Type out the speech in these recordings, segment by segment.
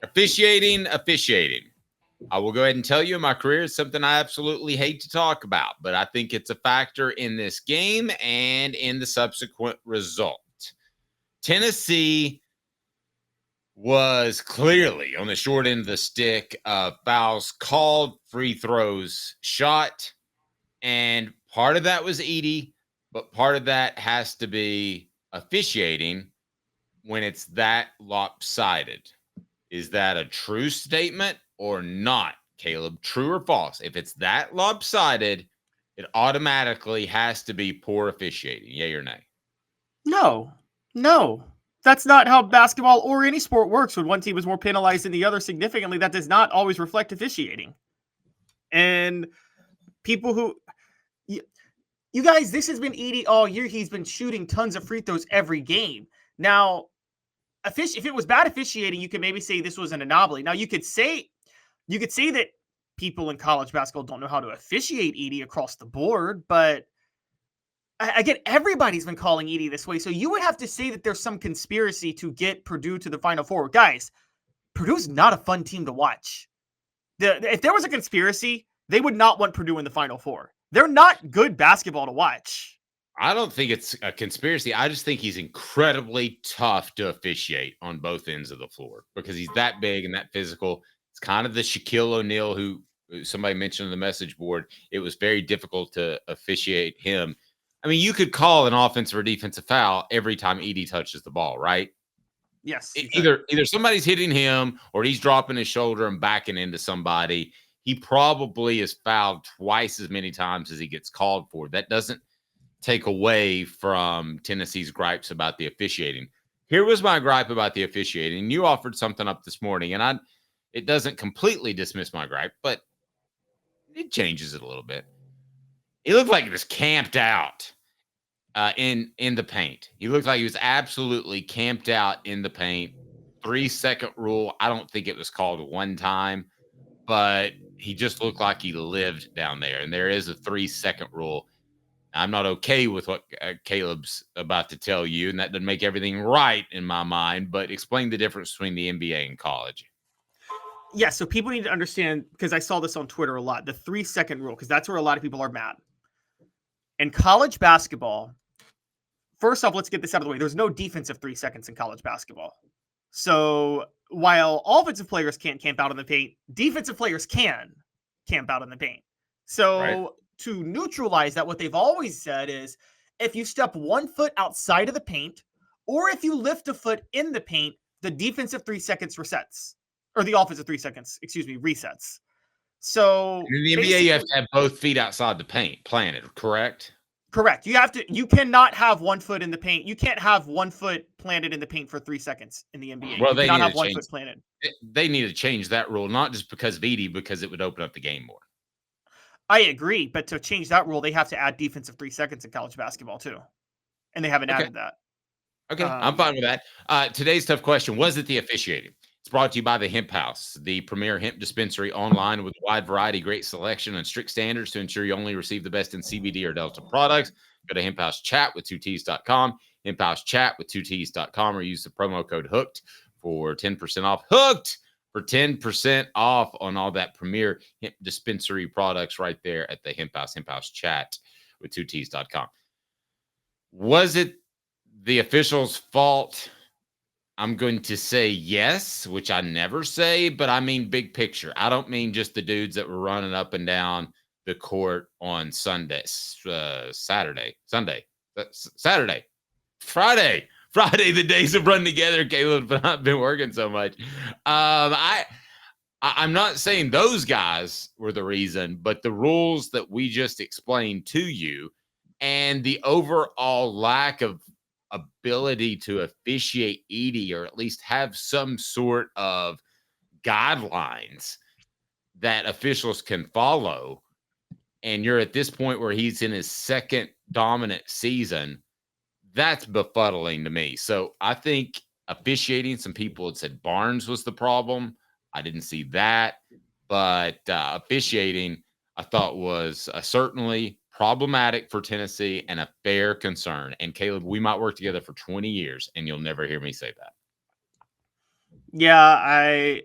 Officiating. I will go ahead and tell you in my career, it's something I absolutely hate to talk about, but I think it's a factor in this game and in the subsequent result. Tennessee was clearly on the short end of the stick. Fouls called, free throws shot, and part of that was Edey, but part of that has to be officiating when it's that lopsided. Is that a true statement or not, Caleb? True or false? If it's that lopsided, it automatically has to be poor officiating. Yay or nay? No. That's not how basketball or any sport works. When one team is more penalized than the other significantly, that does not always reflect officiating. And people who... You guys, this has been Edey all year. He's been shooting tons of free throws every game. Now, if it was bad officiating, you could maybe say this was an anomaly. Now, you could say that people in college basketball don't know how to officiate Edey across the board, but again, everybody's been calling Edey this way. So you would have to say that there's some conspiracy to get Purdue to the Final Four. Guys, Purdue's not a fun team to watch. If there was a conspiracy, they would not want Purdue in the Final Four. They're not good basketball to watch. I don't think it's a conspiracy. I just think he's incredibly tough to officiate on both ends of the floor because he's that big and that physical. It's kind of the Shaquille O'Neal who somebody mentioned on the message board. It was very difficult to officiate him. I mean, you could call an offensive or defensive foul every time Edey touches the ball, right? Yes. Either somebody's hitting him or he's dropping his shoulder and backing into somebody. He probably is fouled twice as many times as he gets called for. That doesn't take away from Tennessee's gripes about the officiating. Here was my gripe about the officiating. You offered something up this morning, and it doesn't completely dismiss my gripe, but it changes it a little bit. It looked like he was camped out in the paint. He looked like he was absolutely camped out in the paint. 3-second rule. I don't think it was called one time, but he just looked like he lived down there. And there is a 3-second rule. I'm not okay with what Caleb's about to tell you, and that doesn't make everything right in my mind, but explain the difference between the NBA and college. Yeah, so people need to understand, because I saw this on Twitter a lot, the 3-second rule, because that's where a lot of people are mad. In college basketball, first off, let's get this out of the way. There's no defensive 3 seconds in college basketball. So while offensive players can't camp out in the paint, defensive players can camp out in the paint. So right. To neutralize that, what they've always said is if you step 1 foot outside of the paint, or if you lift a foot in the paint, the defensive 3 seconds resets. Or the offensive 3 seconds, resets. So in the NBA, you have to have both feet outside the paint planted, correct? Correct. You cannot have 1 foot in the paint. You can't have 1 foot planted in the paint for 3 seconds in the NBA. Well, you they cannot need have to 1 change, foot planted. They need to change that rule, not just because of Edey, because it would open up the game more. I agree, but to change that rule, they have to add defensive 3 seconds in college basketball too. And they haven't added that. Okay, I'm fine with that. Today's tough question, was it the officiating? It's brought to you by the Hemp House, the premier hemp dispensary online with a wide variety, great selection, and strict standards to ensure you only receive the best in CBD or Delta products. Go to Hemp House Chat with 2Ts.com, Hemp House Chat with 2Ts.com, or use the promo code HOOKED for 10% off. Hooked for 10% off on all that premier hemp dispensary products right there at the Hemp House Chat with 2Ts.com. Was it the officials' fault? I'm going to say yes, which I never say, but I mean big picture. I don't mean just the dudes that were running up and down the court on Friday, the days have run together, Caleb, but I've been working so much. I'm not saying those guys were the reason, but the rules that we just explained to you and the overall lack of ability to officiate Edey, or at least have some sort of guidelines that officials can follow. And you're at this point where he's in his second dominant season. That's befuddling to me. So I think officiating, some people had said Barnes was the problem. I didn't see that, but officiating I thought was certainly problematic for Tennessee and a fair concern. And Caleb, we might work together for 20 years and you'll never hear me say that. Yeah,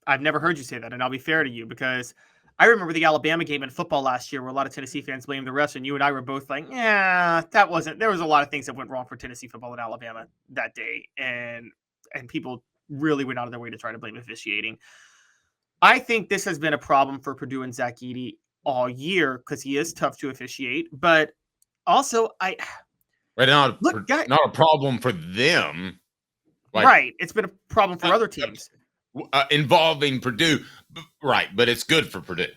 I've never heard you say that, and I'll be fair to you because I remember the Alabama game in football last year where a lot of Tennessee fans blamed the refs, and you and I were both like, yeah, that wasn't. There was a lot of things that went wrong for Tennessee football in Alabama that day, and people really went out of their way to try to blame officiating. I think this has been a problem for Purdue and Zach Edey all year because he is tough to officiate, but also Not a problem for them. Right. It's been a problem for other teams. Involving Purdue. Right. But it's good for Purdue.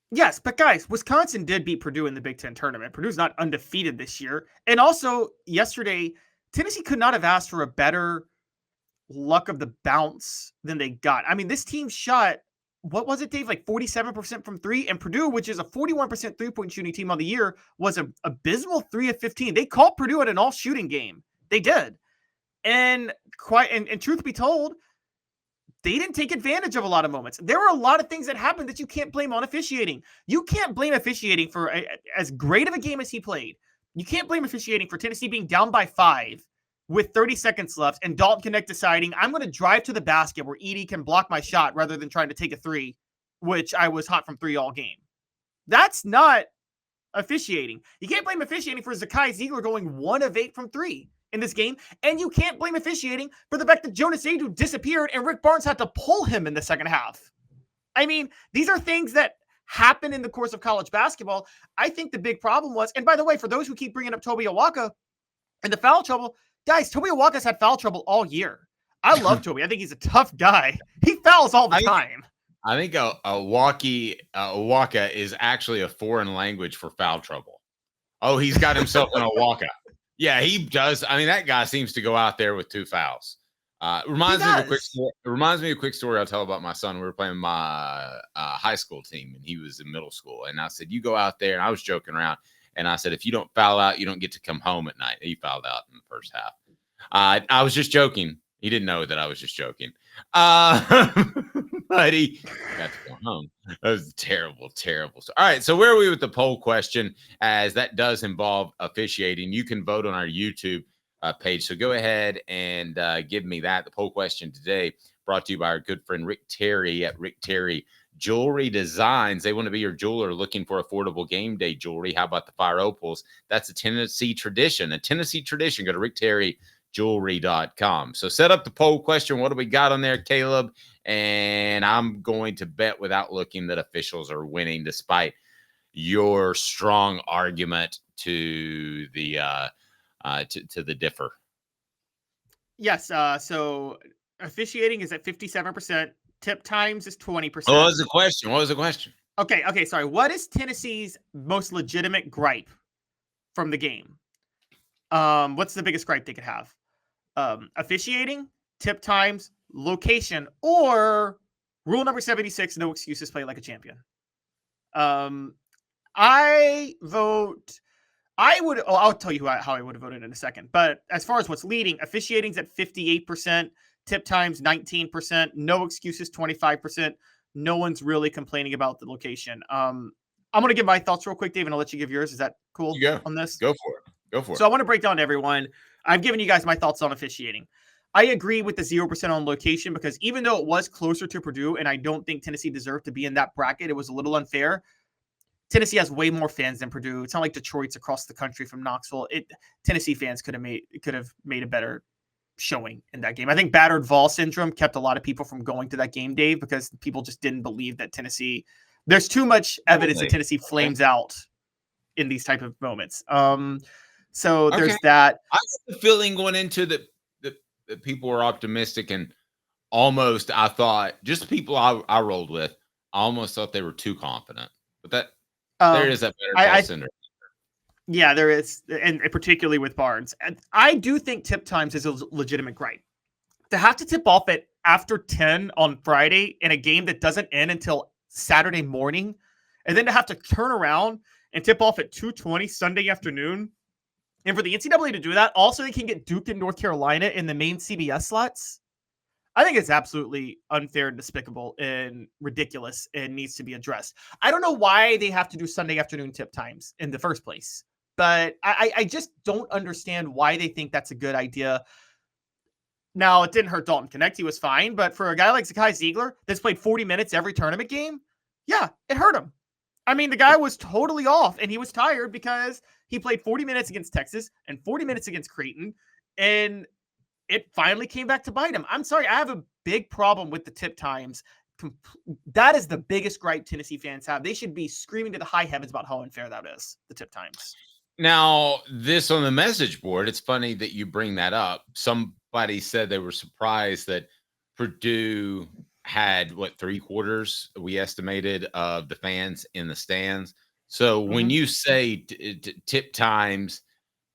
Yes. But guys, Wisconsin did beat Purdue in the Big Ten tournament. Purdue's not undefeated this year. And also yesterday, Tennessee could not have asked for a better luck of the bounce than they got. I mean, this team shot, what was it, Dave? Like 47% from three. And Purdue, which is a 41% three-point shooting team on the year, was an abysmal 3 of 15. They called Purdue at an all-shooting game. They did. And truth be told, they didn't take advantage of a lot of moments. There were a lot of things that happened that you can't blame on officiating. You can't blame officiating for as great of a game as he played. You can't blame officiating for Tennessee being down by 5 with 30 seconds left and Dalton Knecht deciding, I'm going to drive to the basket where Edey can block my shot rather than trying to take a 3, which I was hot from 3 all game. That's not officiating. You can't blame officiating for Zakai Ziegler going 1 of 8 from 3 in this game, and you can't blame officiating for the fact that Jonas Aidoo disappeared and Rick Barnes had to pull him in the second half. I mean, these are things that happen in the course of college basketball. I think the big problem was, and by the way, for those who keep bringing up Toby Awaka and the foul trouble, guys, Toby Awaka's had foul trouble all year. I love Toby. I think he's a tough guy. He fouls all the time. I think Awaka is actually a foreign language for foul trouble. Oh, he's got himself an Awaka. Yeah, he does. I mean, that guy seems to go out there with 2 fouls. Reminds me of a quick story I'll tell about my son. We were playing my high school team, and he was in middle school. And I said, you go out there. And I was joking around. And I said, if you don't foul out, you don't get to come home at night. He fouled out in the first half. I was just joking. He didn't know that I was just joking. But he got to go home. That was terrible, terrible. So, all right. So where are we with the poll question? As that does involve officiating, you can vote on our YouTube page. So go ahead and give me that. The poll question today brought to you by our good friend Rick Terry at Rick Terry Jewelry Designs. They want to be your jeweler looking for affordable game day jewelry. How about the Fire Opals? That's a Tennessee tradition. Go to rickterryjewelry.com. So set up the poll question. What do we got on there, Caleb? And I'm going to bet without looking that officials are winning, despite your strong argument to the to the differ. Yes. So officiating is at 57%. Tip times is 20%. What was the question? Okay. Sorry. What is Tennessee's most legitimate gripe from the game? What's the biggest gripe they could have? Officiating, tip times, location, or rule number 76, no excuses, play like a champion. I'll tell you how I would have voted in a second. But as far as what's leading, officiating's at 58%, tip times 19%, no excuses 25%. No one's really complaining about the location. I'm going to give my thoughts real quick, Dave, and I'll let you give yours. Is that cool on this? Go for it. So I want to break down to everyone. I've given you guys my thoughts on officiating. I agree with the 0% on location because even though it was closer to Purdue, and I don't think Tennessee deserved to be in that bracket, it was a little unfair. Tennessee has way more fans than Purdue. It's not like Detroit's across the country from Knoxville. Tennessee fans could have made a better showing in that game. I think battered Vol syndrome kept a lot of people from going to that game, Dave, because people just didn't believe that Tennessee. There's too much evidence that Tennessee flames out in these type of moments. So there's that. I got the feeling going into that people were optimistic and almost, I thought, just the people I rolled with, I almost thought they were too confident. But that there is that better syndrome. Yeah, there is, and particularly with Barnes. And I do think tip times is a legitimate gripe. To have to tip off at after 10 on Friday in a game that doesn't end until Saturday morning, and then to have to turn around and tip off at 2:20 Sunday afternoon. And for the NCAA to do that, also they can get Duke and North Carolina in the main CBS slots. I think it's absolutely unfair and despicable and ridiculous and needs to be addressed. I don't know why they have to do Sunday afternoon tip times in the first place, but I just don't understand why they think that's a good idea. Now, it didn't hurt Dalton Connect. He was fine. But for a guy like Zakai Ziegler that's played 40 minutes every tournament game, yeah, it hurt him. I mean, the guy was totally off, and he was tired because he played 40 minutes against Texas and 40 minutes against Creighton, and it finally came back to bite him. I'm sorry. I have a big problem with the tip times. That is the biggest gripe Tennessee fans have. They should be screaming to the high heavens about how unfair that is, the tip times. Now, this on the message board, it's funny that you bring that up. Somebody said they were surprised that Purdue had, 3/4, we estimated, of the fans in the stands. So when you say tip times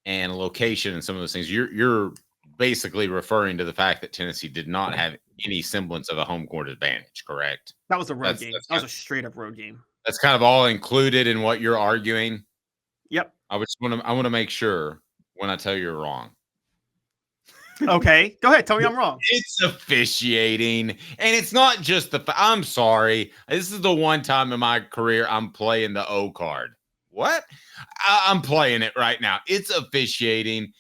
and location and some of those things, you're basically referring to the fact that Tennessee did not have any semblance of a home court advantage, correct? That was a road game. That was a straight up road game. That's kind of all included in what you're arguing. Yep. I want to make sure when I tell you you're wrong. Okay, go ahead. Tell me I'm wrong. It's officiating, and it's not just I'm sorry. This is the one time in my career I'm playing the O card. What? I'm playing it right now. It's officiating.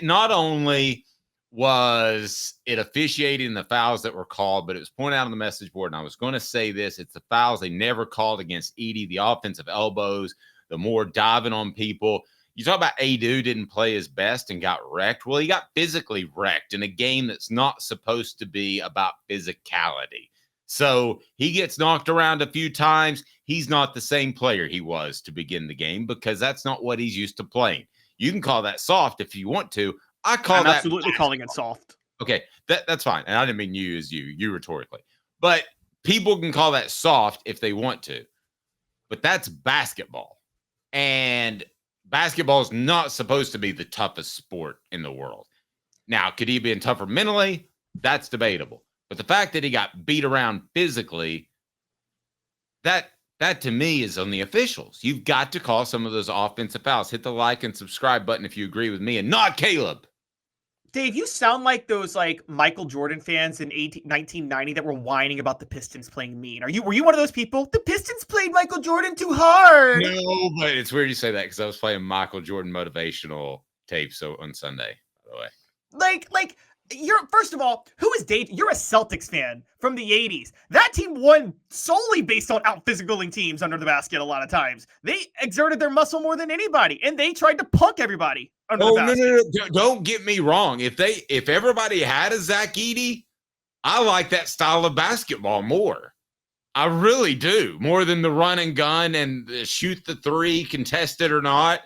Not only was it officiating the fouls that were called, but it was pointed out on the message board, and I was going to say this. It's the fouls they never called against Edey, the offensive elbows, the more diving on people. You talk about Adu didn't play his best and got wrecked. Well, he got physically wrecked in a game that's not supposed to be about physicality. So he gets knocked around a few times. He's not the same player he was to begin the game because that's not what he's used to playing. You can call that soft if you want to. I'm absolutely calling it soft. Okay, that's fine. And I didn't mean you as you rhetorically. But people can call that soft if they want to. But that's basketball. And basketball is not supposed to be the toughest sport in the world. Now, could he have been tougher mentally? That's debatable. But the fact that he got beat around physically, that to me is on the officials. You've got to call some of those offensive fouls. Hit the like and subscribe button if you agree with me and not Caleb. Dave, you sound like those Michael Jordan fans in 1990 that were whining about the Pistons playing mean. Were you one of those people? The Pistons played Michael Jordan too hard. No, but it's weird you say that because I was playing Michael Jordan motivational tapes on Sunday, by the way. You're first of all, who is Dave? You're a Celtics fan from the 80s. That team won solely based on out-physicaling teams under the basket a lot of times. They exerted their muscle more than anybody, and they tried to punk everybody under the basket. No. Don't get me wrong. If everybody had a Zach Edey, I like that style of basketball more. I really do. More than the run and gun and the shoot the three, contested or not.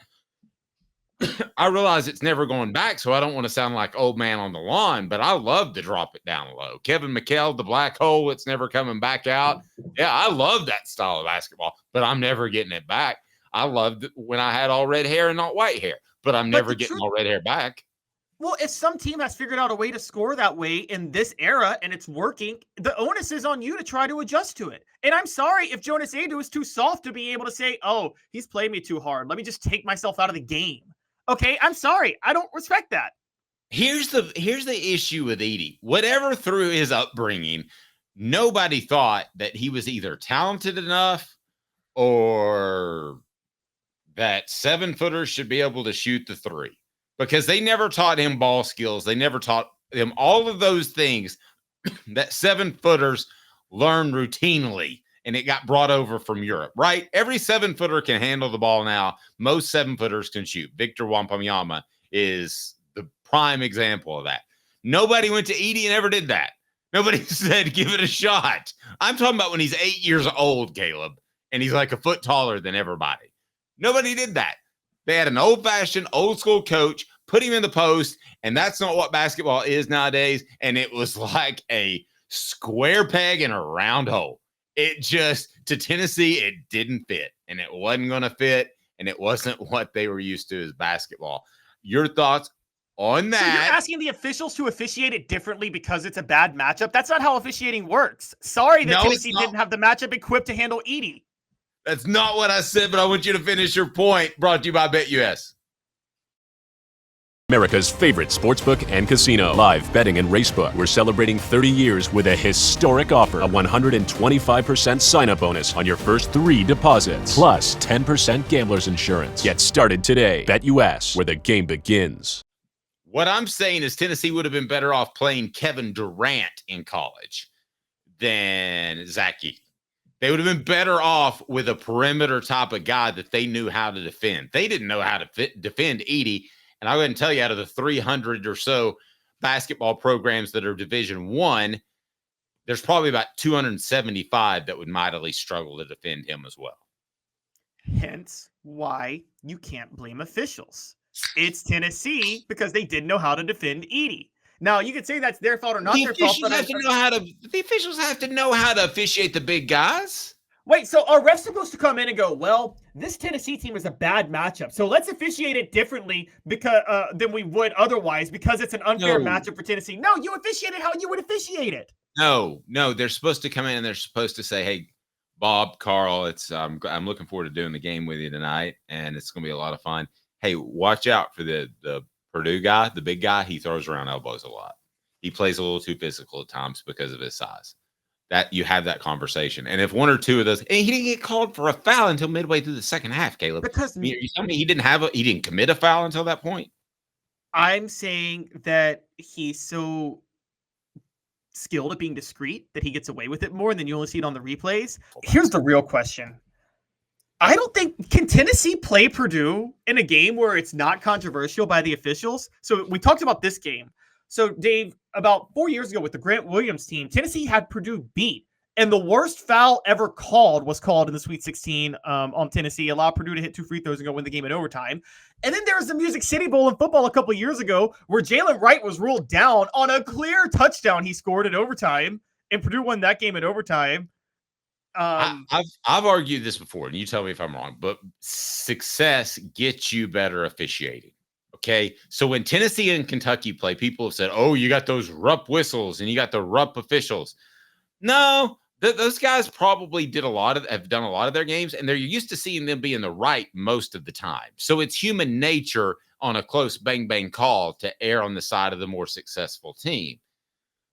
I realize it's never going back, so I don't want to sound like old man on the lawn, but I love to drop it down low. Kevin McHale, the black hole, it's never coming back out. Yeah, I love that style of basketball, but I'm never getting it back. I loved it when I had all red hair and not white hair, but I'm never getting all red hair back. Well, if some team has figured out a way to score that way in this era and it's working, the onus is on you to try to adjust to it. And I'm sorry if Jonas Adu is too soft to be able to say, oh, he's played me too hard. Let me just take myself out of the game. Okay, I'm sorry. I don't respect that. Here's the issue with Edey. Whatever through his upbringing, nobody thought that he was either talented enough or that 7-footers should be able to shoot the three because they never taught him ball skills. They never taught him all of those things that 7-footers learn routinely. And it got brought over from Europe, right? Every 7-footer can handle the ball now. Most 7-footers can shoot. Victor Wembanyama is the prime example of that. Nobody went to Edey and ever did that. Nobody said, give it a shot. I'm talking about when he's 8 years old, Caleb, and he's like a foot taller than everybody. Nobody did that. They had an old-fashioned, old-school coach, put him in the post, and that's not what basketball is nowadays. And it was like a square peg in a round hole. It just, to Tennessee, it didn't fit, and it wasn't going to fit, and it wasn't what they were used to as basketball. Your thoughts on that? So you're asking the officials to officiate it differently because it's a bad matchup? That's not how officiating works. Sorry that Tennessee didn't have the matchup equipped to handle Edey. That's not what I said, but I want you to finish your point. Brought to you by BetUS. America's favorite sportsbook and casino. Live betting and racebook. We're celebrating 30 years with a historic offer. A 125% sign-up bonus on your first 3 deposits. Plus 10% gambler's insurance. Get started today. BetUS, where the game begins. What I'm saying is Tennessee would have been better off playing Kevin Durant in college than Zach Edey. They would have been better off with a perimeter type of guy that they knew how to defend. They didn't know how to defend Edey. And I'll go ahead and tell you, out of the 300 or so basketball programs that are Division I, there's probably about 275 that would mightily struggle to defend him as well. Hence why you can't blame officials. It's Tennessee because they didn't know how to defend Edey. Now, you could say that's their fault or not their fault. The officials have to know how to officiate the big guys. Wait, so are refs supposed to come in and go, well, this Tennessee team is a bad matchup, so let's officiate it differently because than we would otherwise because it's an unfair matchup for Tennessee? No, you officiate it how you would officiate it. No, they're supposed to come in and they're supposed to say, hey, Bob, Carl, I'm looking forward to doing the game with you tonight, and it's going to be a lot of fun. Hey, watch out for the Purdue guy, the big guy. He throws around elbows a lot. He plays a little too physical at times because of his size. That you have that conversation. And if one or two of those, and he didn't get called for a foul until midway through the second half, Caleb. Because you tell me he didn't commit a foul until that point. I'm saying that he's so skilled at being discreet that he gets away with it more, and then you only see it on the replays. Here's the real question. I don't think, can Tennessee play Purdue in a game where it's not controversial by the officials? So we talked about this game. So Dave, about 4 years ago with the Grant Williams team, Tennessee had Purdue beat. And the worst foul ever called was called in the Sweet 16 on Tennessee, allowed Purdue to hit 2 free throws and go win the game in overtime. And then there was the Music City Bowl in football a couple of years ago where Jalen Wright was ruled down on a clear touchdown he scored in overtime, and Purdue won that game in overtime. I've argued this before, and you tell me if I'm wrong, but success gets you better officiating. Okay, so when Tennessee and Kentucky play, people have said, "Oh, you got those Rupp whistles and you got the Rupp officials." No, those guys probably have done a lot of their games, and they're used to seeing them be in the right most of the time. So it's human nature on a close bang call to err on the side of the more successful team.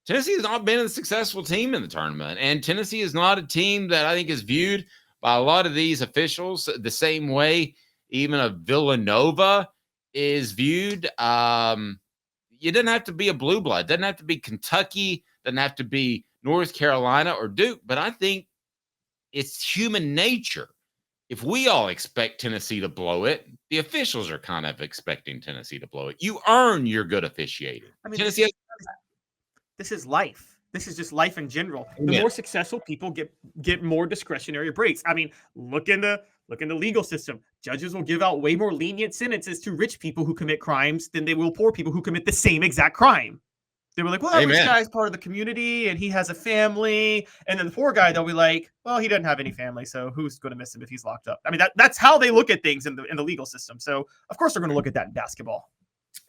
Tennessee has not been a successful team in the tournament, and Tennessee is not a team that I think is viewed by a lot of these officials the same way even a Villanova is viewed. You didn't have to be a blue blood. Doesn't have to be Kentucky. Doesn't have to be North Carolina or Duke. But I think it's human nature. If we all expect Tennessee to blow it, the officials are kind of expecting Tennessee to blow it. You earn your good officiating. I mean, Tennessee this is life. This is just life in general. The more successful people get more discretionary breaks. I mean, look in the legal system. Judges will give out way more lenient sentences to rich people who commit crimes than they will poor people who commit the same exact crime. They were like, well, that rich guy's part of the community and he has a family. And then the poor guy, they'll be like, well, he doesn't have any family, so who's going to miss him if he's locked up? I mean, that's how they look at things in the legal system. So, of course, they're going to look at that in basketball.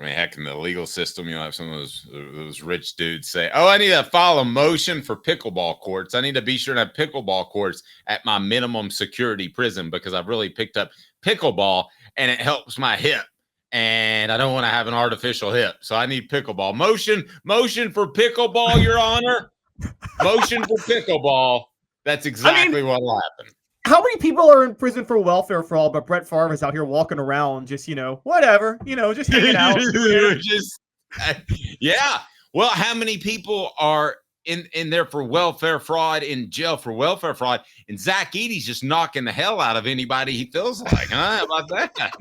I mean, heck, in the legal system, you'll have some of those rich dudes say, oh, I need to file a motion for pickleball courts. I need to be sure to have pickleball courts at my minimum security prison because I've really picked up pickleball and it helps my hip. And I don't want to have an artificial hip. So I need pickleball. Motion for pickleball, Your Honor. Motion for pickleball. That's exactly what will happen. How many people are in prison for welfare fraud, but Brett Favre is out here walking around just, whatever, just hanging out. Yeah. Well, how many people are in there for welfare fraud, in jail for welfare fraud, and Zach Edey's just knocking the hell out of anybody he feels like, huh? How about that?